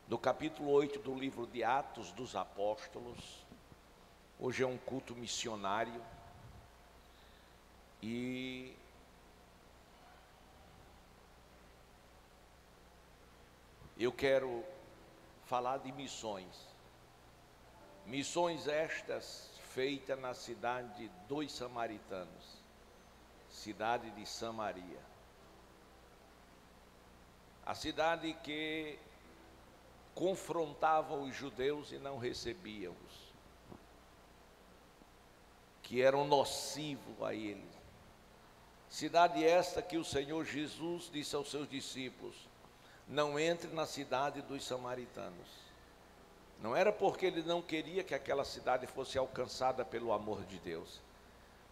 no capítulo 8 do livro de Atos dos Apóstolos. Hoje é um culto missionário e eu quero falar de missões. Missões estas feitas na cidade dos samaritanos, cidade de Samaria. A cidade que confrontava os judeus e não recebia-os, que eram nocivos a eles. Cidade esta que o Senhor Jesus disse aos seus discípulos: não entre na cidade dos samaritanos. Não era porque ele não queria que aquela cidade fosse alcançada pelo amor de Deus,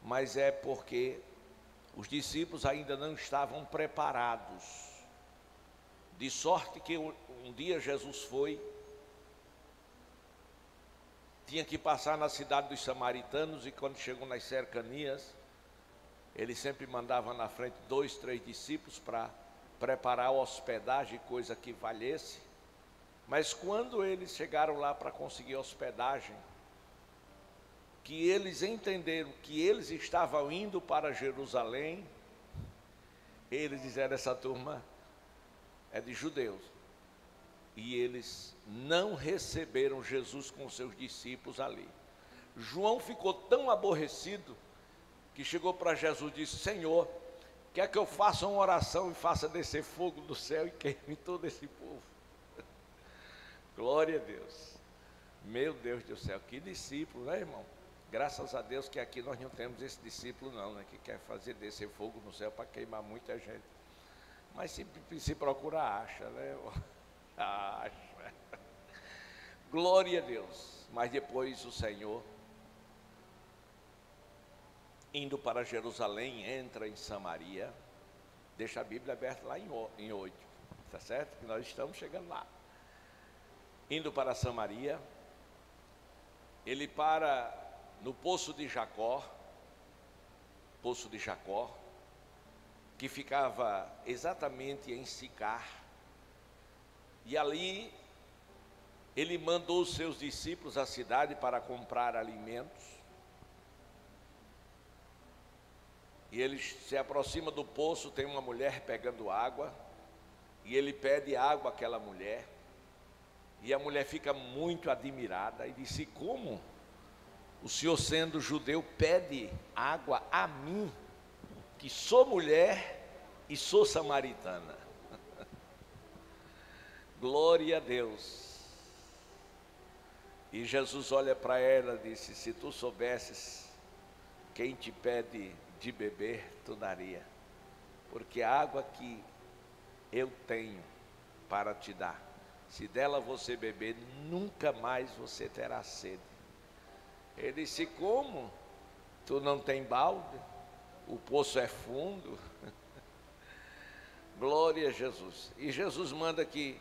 mas é porque os discípulos ainda não estavam preparados. De sorte que um dia Jesus tinha que passar na cidade dos samaritanos, e quando chegou nas cercanias, ele sempre mandava na frente 2, 3 discípulos para preparar a hospedagem, coisa que valesse. Mas quando eles chegaram lá para conseguir hospedagem, que eles entenderam que eles estavam indo para Jerusalém, eles disseram: essa turma é de judeus. E eles não receberam Jesus com seus discípulos ali. João ficou tão aborrecido que chegou para Jesus e disse: Senhor, quer que eu faça uma oração e faça descer fogo do céu e queime todo esse povo? Glória a Deus. Meu Deus do céu, que discípulo, né, irmão? Graças a Deus que aqui nós não temos esse discípulo não, né, que quer fazer descer fogo no céu para queimar muita gente. Mas se procura, acha, né? Acha. Glória a Deus. Mas depois o Senhor, indo para Jerusalém, entra em Samaria. Deixa a Bíblia aberta lá em 8, tá certo? Que nós estamos chegando lá. Indo para Samaria, ele para no poço de Jacó, que ficava exatamente em Sicar, e ali ele mandou os seus discípulos à cidade para comprar alimentos, e ele se aproxima do poço, tem uma mulher pegando água, e ele pede água àquela mulher, e a mulher fica muito admirada e disse: como o senhor, sendo judeu, pede água a mim, que sou mulher e sou samaritana? Glória a Deus. E Jesus olha para ela e disse: se tu soubesses quem te pede de beber, tu daria, porque a água que eu tenho para te dar, se dela você beber, nunca mais você terá sede. Ele disse: como? Tu não tem balde? O poço é fundo. Glória a Jesus. E Jesus manda que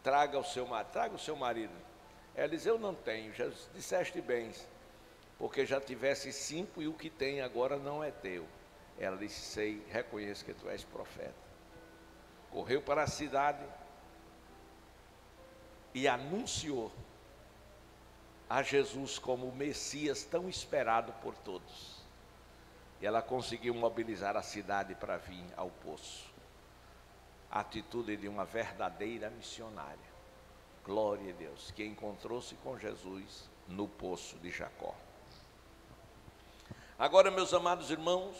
traga o seu marido. Ela diz: eu não tenho. Jesus: disseste bem, porque já tivesse 5 e o que tem agora não é teu. Ela disse: sei, reconheço que tu és profeta. Correu para a cidade e anunciou a Jesus como o Messias tão esperado por todos. E ela conseguiu mobilizar a cidade para vir ao poço. A atitude de uma verdadeira missionária. Glória a Deus, que encontrou-se com Jesus no poço de Jacó. Agora, meus amados irmãos,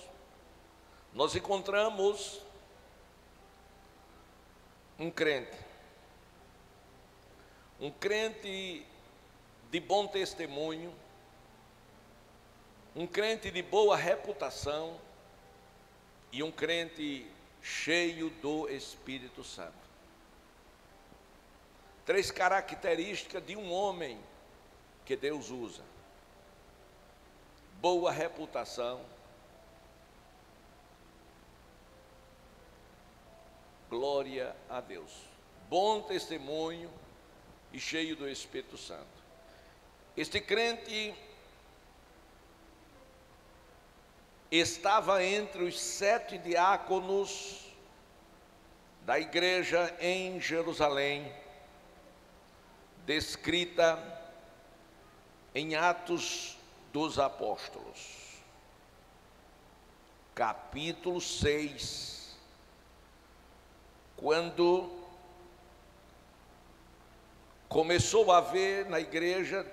nós encontramos um crente de bom testemunho, um crente de boa reputação e um crente cheio do Espírito Santo. 3 características de um homem que Deus usa: boa reputação, glória a Deus, bom testemunho e cheio do Espírito Santo. Este crente estava entre os 7 diáconos da igreja em Jerusalém, descrita em Atos dos Apóstolos, capítulo 6, quando começou a haver na igreja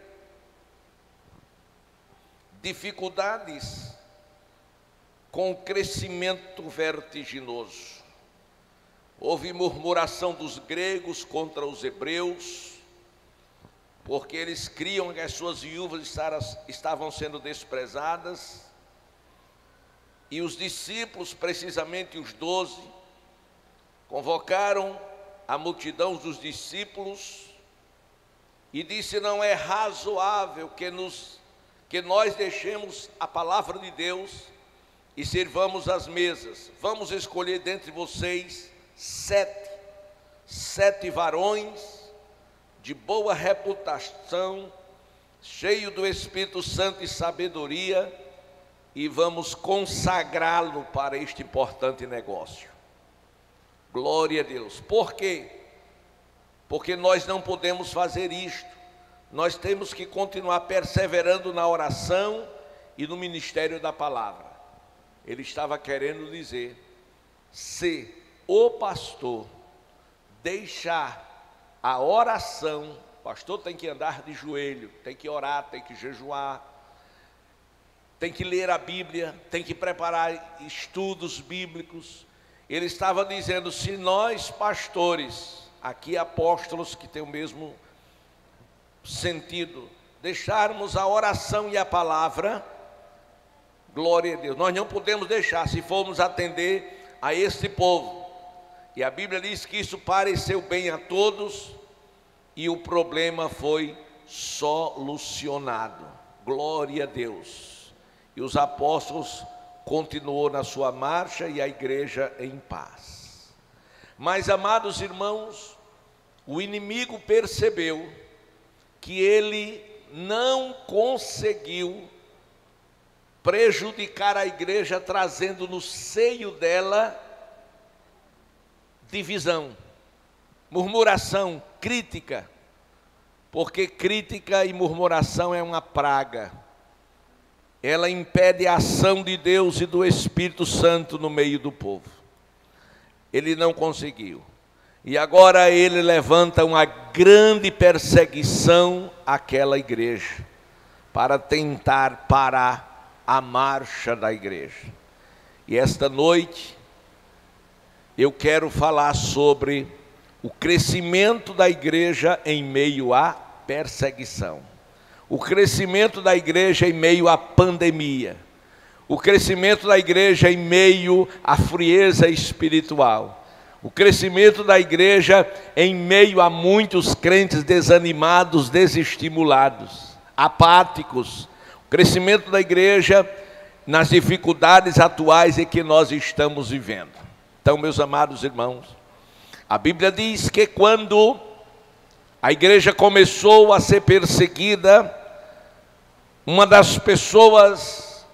dificuldades com o crescimento vertiginoso. Houve murmuração dos gregos contra os hebreus, porque eles criam que as suas viúvas estavam sendo desprezadas, e os discípulos, precisamente os 12, convocaram a multidão dos discípulos e disse: não é razoável que nós deixemos a palavra de Deus e sirvamos as mesas. Vamos escolher dentre vocês sete varões de boa reputação, cheio do Espírito Santo e sabedoria, e vamos consagrá-lo para este importante negócio. Glória a Deus. Por quê? Porque nós não podemos fazer isto. Nós temos que continuar perseverando na oração e no ministério da palavra. Ele estava querendo dizer: se o pastor deixar a oração, o pastor tem que andar de joelho, tem que orar, tem que jejuar, tem que ler a Bíblia, tem que preparar estudos bíblicos. Ele estava dizendo: se nós pastores, aqui apóstolos que tem o mesmo sentido, deixarmos a oração e a palavra, glória a Deus, nós não podemos deixar, se formos atender a este povo. E a Bíblia diz que isso pareceu bem a todos e o problema foi solucionado. Glória a Deus. E os apóstolos continuou na sua marcha e a igreja em paz. Mas, amados irmãos, o inimigo percebeu que ele não conseguiu prejudicar a igreja, trazendo no seio dela divisão, murmuração, crítica, porque crítica e murmuração é uma praga. Ela impede a ação de Deus e do Espírito Santo no meio do povo. Ele não conseguiu. E agora ele levanta uma grande perseguição àquela igreja, para tentar parar a marcha da igreja. E esta noite eu quero falar sobre o crescimento da igreja em meio à perseguição. O crescimento da igreja em meio à pandemia. O crescimento da igreja em meio à frieza espiritual. O crescimento da igreja em meio a muitos crentes desanimados, desestimulados, apáticos. O crescimento da igreja nas dificuldades atuais em que nós estamos vivendo. Então, meus amados irmãos, a Bíblia diz que quando a igreja começou a ser perseguida, uma das pessoas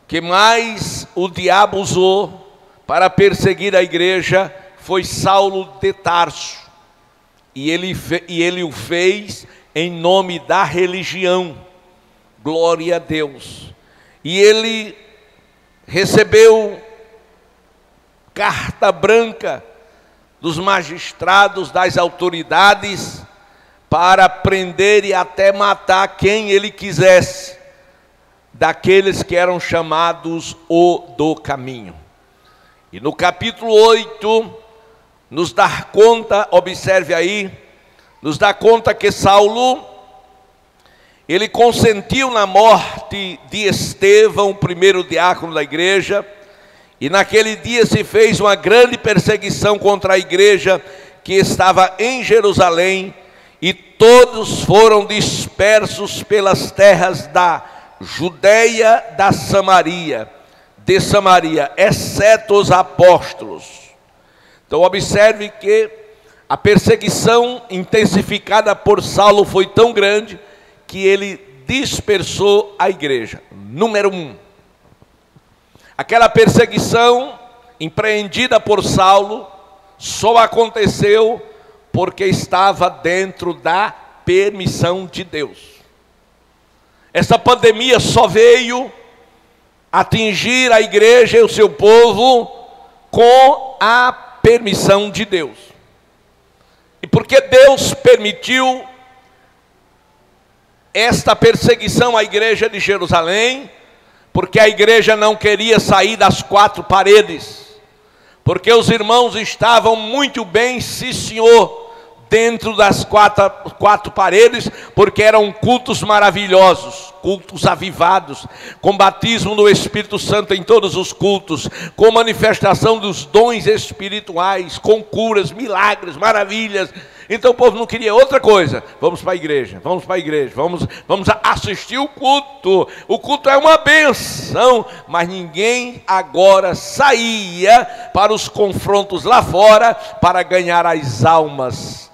que mais o diabo usou para perseguir a igreja foi Saulo de Tarso. E ele o fez em nome da religião. Glória a Deus. E ele recebeu carta branca dos magistrados, das autoridades, para prender e até matar quem ele quisesse, daqueles que eram chamados o do caminho. E no capítulo 8, nos dá conta, observe aí, nos dá conta que Saulo, ele consentiu na morte de Estevão, o primeiro diácono da igreja, e naquele dia se fez uma grande perseguição contra a igreja que estava em Jerusalém, e todos foram dispersos pelas terras da Judeia, de Samaria, exceto os apóstolos. Então observe que a perseguição intensificada por Saulo foi tão grande que ele dispersou a igreja. Número 1. Aquela perseguição empreendida por Saulo só aconteceu porque estava dentro da permissão de Deus. Essa pandemia só veio atingir a igreja e o seu povo com a permissão de Deus. E porque Deus permitiu esta perseguição à igreja de Jerusalém, porque a igreja não queria sair das quatro paredes, porque os irmãos estavam muito bem, sim senhor, dentro das quatro paredes, porque eram cultos maravilhosos, cultos avivados, com batismo do Espírito Santo em todos os cultos, com manifestação dos dons espirituais, com curas, milagres, maravilhas. Então o povo não queria outra coisa. Vamos para a igreja, vamos para a igreja, vamos assistir o culto. O culto é uma benção, mas ninguém agora saía para os confrontos lá fora para ganhar as almas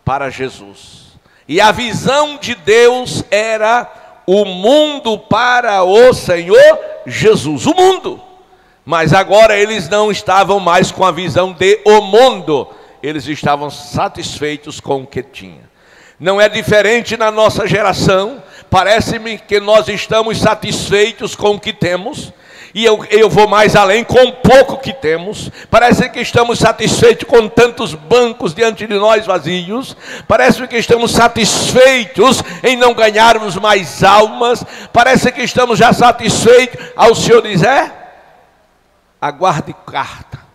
para Jesus. E a visão de Deus era o mundo para o Senhor Jesus, o mundo. Mas agora eles não estavam mais com a visão de o mundo, eles estavam satisfeitos com o que tinha. Não é diferente na nossa geração. Parece-me que nós estamos satisfeitos com o que temos, e eu vou mais além, com o pouco que temos. Parece que estamos satisfeitos com tantos bancos diante de nós vazios. Parece que estamos satisfeitos em não ganharmos mais almas. Parece que estamos já satisfeitos. Ao Senhor diz: aguarde carta.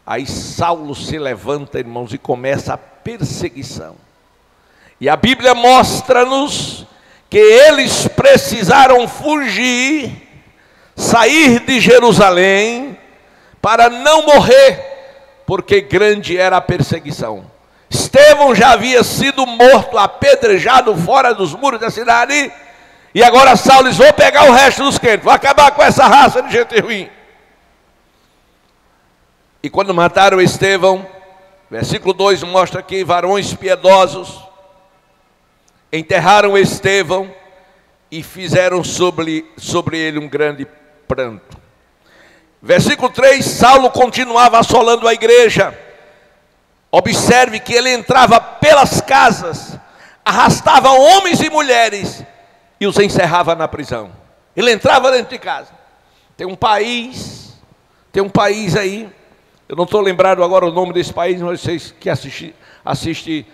Aí Saulo se levanta, irmãos, e começa a perseguição. E a Bíblia mostra-nos que eles precisaram fugir, sair de Jerusalém, para não morrer, porque grande era a perseguição. Estevão já havia sido morto, apedrejado fora dos muros da cidade, e agora Saulo diz: vou pegar o resto dos crentes, vou acabar com essa raça de gente ruim. E quando mataram Estevão, versículo 2 mostra que varões piedosos enterraram Estevão e fizeram sobre ele um grande pranto. Versículo 3, Saulo continuava assolando a igreja. Observe que ele entrava pelas casas, arrastava homens e mulheres e os encerrava na prisão. Ele entrava dentro de casa. Tem um país aí, eu não estou lembrado agora o nome desse país, mas vocês que assistem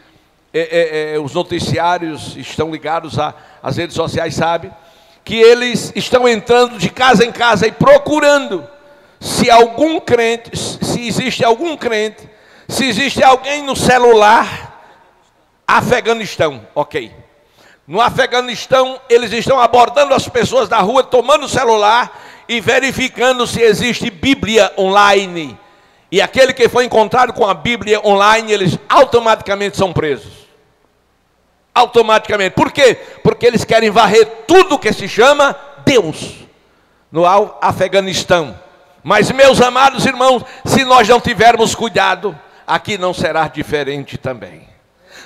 os noticiários, estão ligados às redes sociais, sabem que eles estão entrando de casa em casa e procurando se existe algum crente, se existe alguém no celular. Afeganistão, ok. No Afeganistão, eles estão abordando as pessoas da rua, tomando o celular e verificando se existe Bíblia online. E aquele que foi encontrado com a Bíblia online, eles automaticamente são presos. Automaticamente. Por quê? Porque eles querem varrer tudo que se chama Deus no Afeganistão. Mas, meus amados irmãos, se nós não tivermos cuidado, aqui não será diferente também.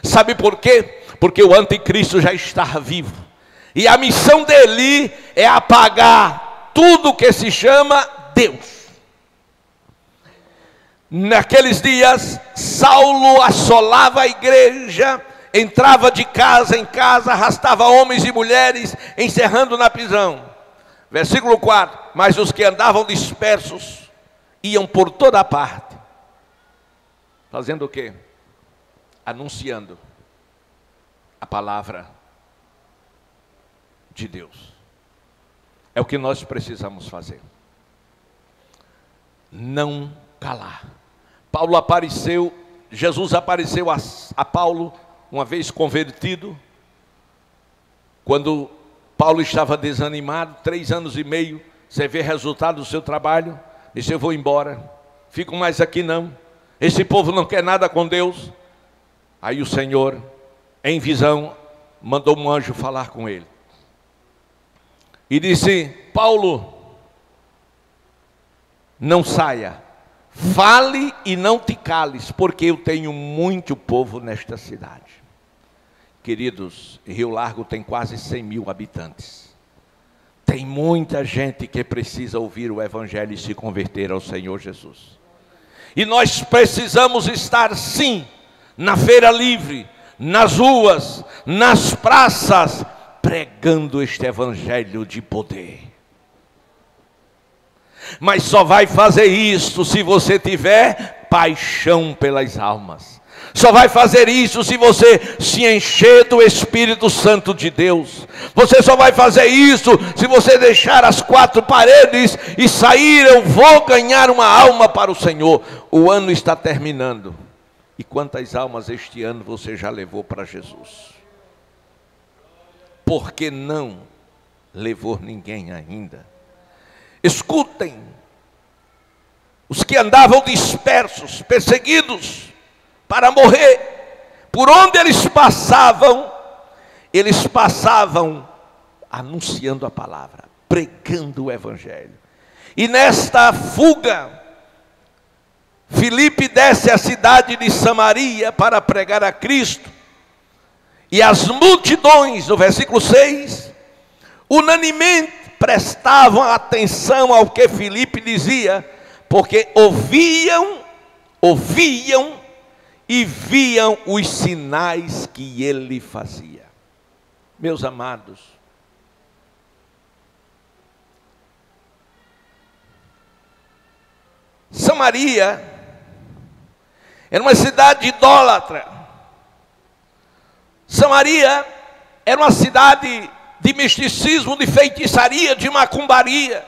Sabe por quê? Porque o anticristo já está vivo. E a missão dele é apagar tudo que se chama Deus. Naqueles dias, Saulo assolava a igreja, entrava de casa em casa, arrastava homens e mulheres, encerrando na prisão. Versículo 4, mas os que andavam dispersos iam por toda parte, fazendo o quê? Anunciando a palavra de Deus. É o que nós precisamos fazer. Não calar. Jesus apareceu a Paulo, uma vez convertido, quando Paulo estava desanimado, 3 anos e meio, você vê resultado do seu trabalho, disse: eu vou embora, fico mais aqui não, esse povo não quer nada com Deus. Aí o Senhor, em visão, mandou um anjo falar com ele, e disse: Paulo, não saia, fale e não te cales, porque eu tenho muito povo nesta cidade. Queridos, Rio Largo tem quase 100 mil habitantes. Tem muita gente que precisa ouvir o Evangelho e se converter ao Senhor Jesus. E nós precisamos estar sim na feira livre, nas ruas, nas praças, pregando este evangelho de poder. Mas só vai fazer isso se você tiver paixão pelas almas. Só vai fazer isso se você se encher do Espírito Santo de Deus. Você só vai fazer isso se você deixar as quatro paredes e sair. Eu vou ganhar uma alma para o Senhor. O ano está terminando. E quantas almas este ano você já levou para Jesus? Por que não levou ninguém ainda? Escutem, os que andavam dispersos, perseguidos, para morrer, por onde eles passavam anunciando a palavra, pregando o evangelho. E nesta fuga, Filipe desce à cidade de Samaria para pregar a Cristo. E as multidões, no versículo 6, unanimemente prestavam atenção ao que Filipe dizia, porque ouviam e viam os sinais que ele fazia. Meus amados, Samaria era uma cidade idólatra. Samaria era uma cidade de misticismo, de feitiçaria, de macumbaria,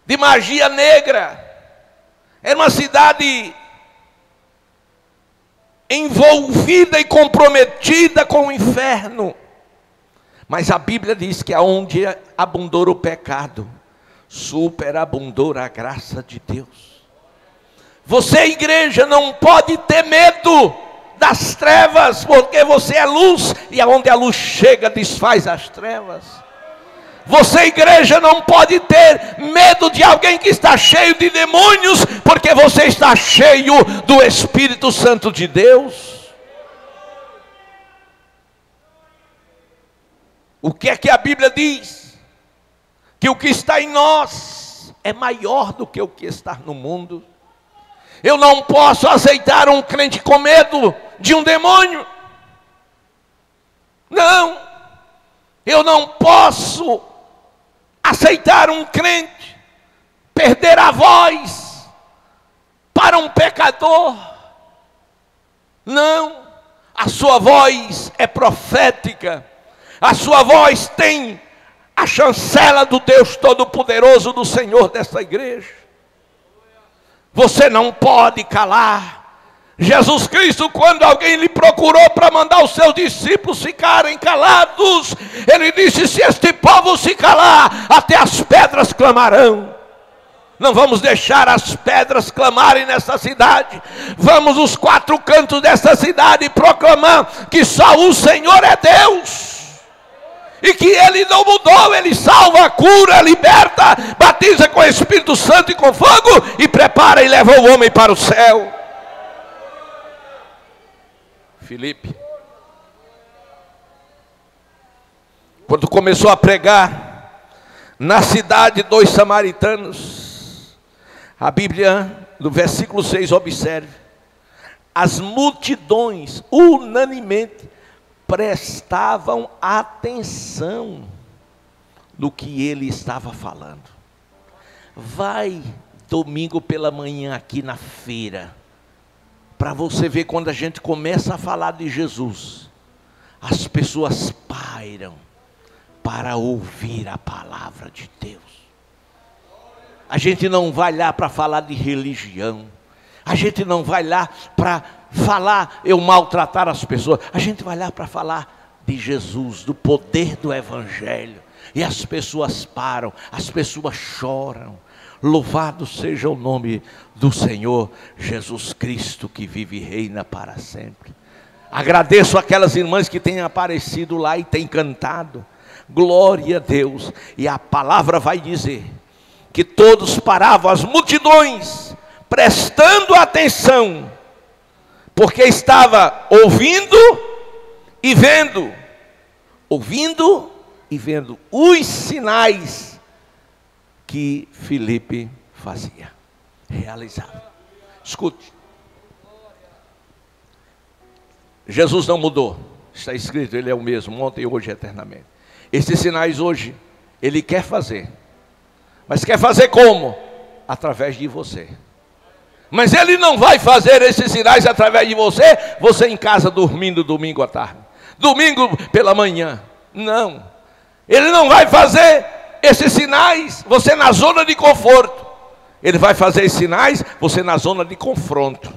de magia negra. Era uma cidade envolvida e comprometida com o inferno. Mas a Bíblia diz que aonde abundou o pecado, superabundou a graça de Deus. Você, igreja, não pode ter medo das trevas, porque você é luz, e aonde a luz chega, desfaz as trevas. Você, igreja, não pode ter medo de alguém que está cheio de demônios, porque você está cheio do Espírito Santo de Deus. O que é que a Bíblia diz? Que o que está em nós é maior do que o que está no mundo. Eu não posso aceitar um crente com medo de um demônio. Não. Eu não posso aceitar um crente perder a voz para um pecador. Não. A sua voz é profética. A sua voz tem a chancela do Deus Todo-Poderoso, do Senhor desta igreja. Você não pode calar. Jesus Cristo, quando alguém lhe procurou para mandar os seus discípulos ficarem calados, ele disse: se este povo se calar, até as pedras clamarão. Não vamos deixar as pedras clamarem nessa cidade. Vamos os quatro cantos dessa cidade proclamar que só o Senhor é Deus. E que Ele não mudou, Ele salva, cura, liberta, batiza com o Espírito Santo e com fogo, e prepara e leva o homem para o céu. Filipe, quando começou a pregar na cidade dos samaritanos, a Bíblia, no versículo 6, observe, as multidões unanimemente prestavam atenção no que ele estava falando. Vai domingo pela manhã aqui na feira, para você ver, quando a gente começa a falar de Jesus, as pessoas pairam para ouvir a palavra de Deus. A gente não vai lá para falar de religião. A gente não vai lá para falar, eu maltratar as pessoas. A gente vai lá para falar de Jesus, do poder do Evangelho. E as pessoas param, as pessoas choram. Louvado seja o nome do Senhor Jesus Cristo, que vive e reina para sempre. Agradeço aquelas irmãs que têm aparecido lá e têm cantado. Glória a Deus. E a palavra vai dizer que todos paravam, as multidões, prestando atenção, porque estava ouvindo e vendo os sinais que Filipe fazia, realizava. Escute, Jesus não mudou. Está escrito, Ele é o mesmo, ontem, hoje e eternamente. Esses sinais hoje, Ele quer fazer. Mas quer fazer como? Através de você. Mas Ele não vai fazer esses sinais através de você, você em casa dormindo domingo à tarde, domingo pela manhã. Não. Ele não vai fazer esses sinais, você na zona de conforto. Ele vai fazer esses sinais, você na zona de confronto.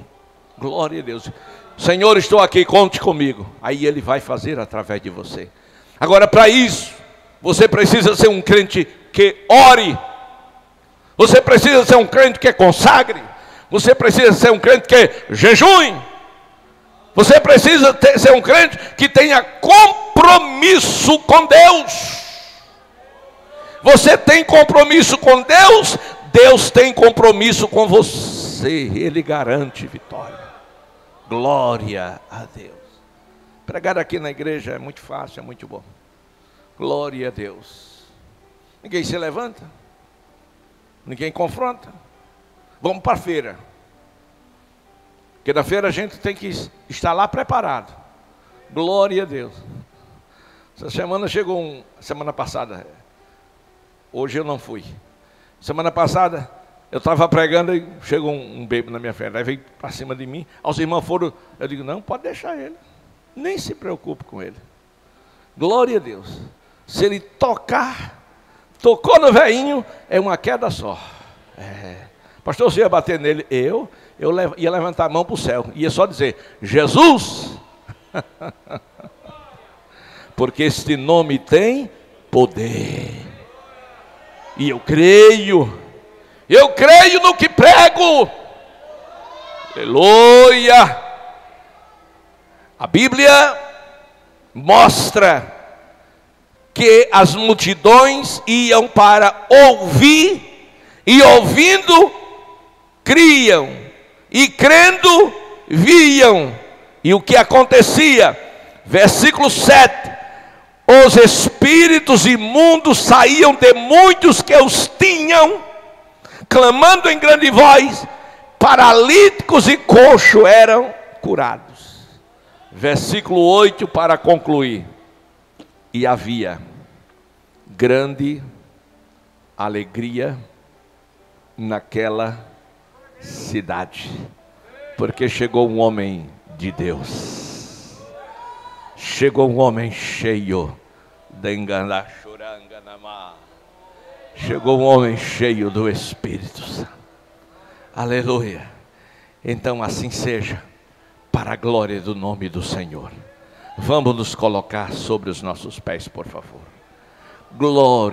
Glória a Deus. Senhor, estou aqui, conte comigo. Aí Ele vai fazer através de você. Agora, para isso, você precisa ser um crente que ore. Você precisa ser um crente que consagre. Você precisa ser um crente que jejue. Você precisa ser um crente que tenha compromisso com Deus. Você tem compromisso com Deus, Deus tem compromisso com você. Ele garante vitória. Glória a Deus. Pregar aqui na igreja é muito fácil, é muito bom. Glória a Deus. Ninguém se levanta, ninguém confronta. Vamos para a feira. Porque na feira a gente tem que estar lá preparado. Glória a Deus. Essa semana chegou semana passada. Hoje eu não fui. Semana passada eu estava pregando e chegou um bêbado na minha frente. Aí veio para cima de mim. Os irmãos foram. Eu digo, não, pode deixar ele. Nem se preocupe com ele. Glória a Deus. Se ele tocou no velhinho, é uma queda só. Pastor, você ia bater nele? Eu ia levantar a mão para o céu. Ia só dizer, Jesus. Porque este nome tem poder. E eu creio no que prego. Aleluia. A Bíblia mostra que as multidões iam para ouvir, e ouvindo, criam, e crendo, viam. E o que acontecia? Versículo 7. Os espíritos imundos saíam de muitos que os tinham, clamando em grande voz, paralíticos e coxos eram curados. Versículo 8 para concluir. E havia grande alegria naquela cidade, porque chegou um homem de Deus. Chegou um homem cheio de enganachuranga. Chegou um homem cheio do Espírito Santo. Aleluia. Então assim seja, para a glória do nome do Senhor. Vamos nos colocar sobre os nossos pés, por favor. Glória.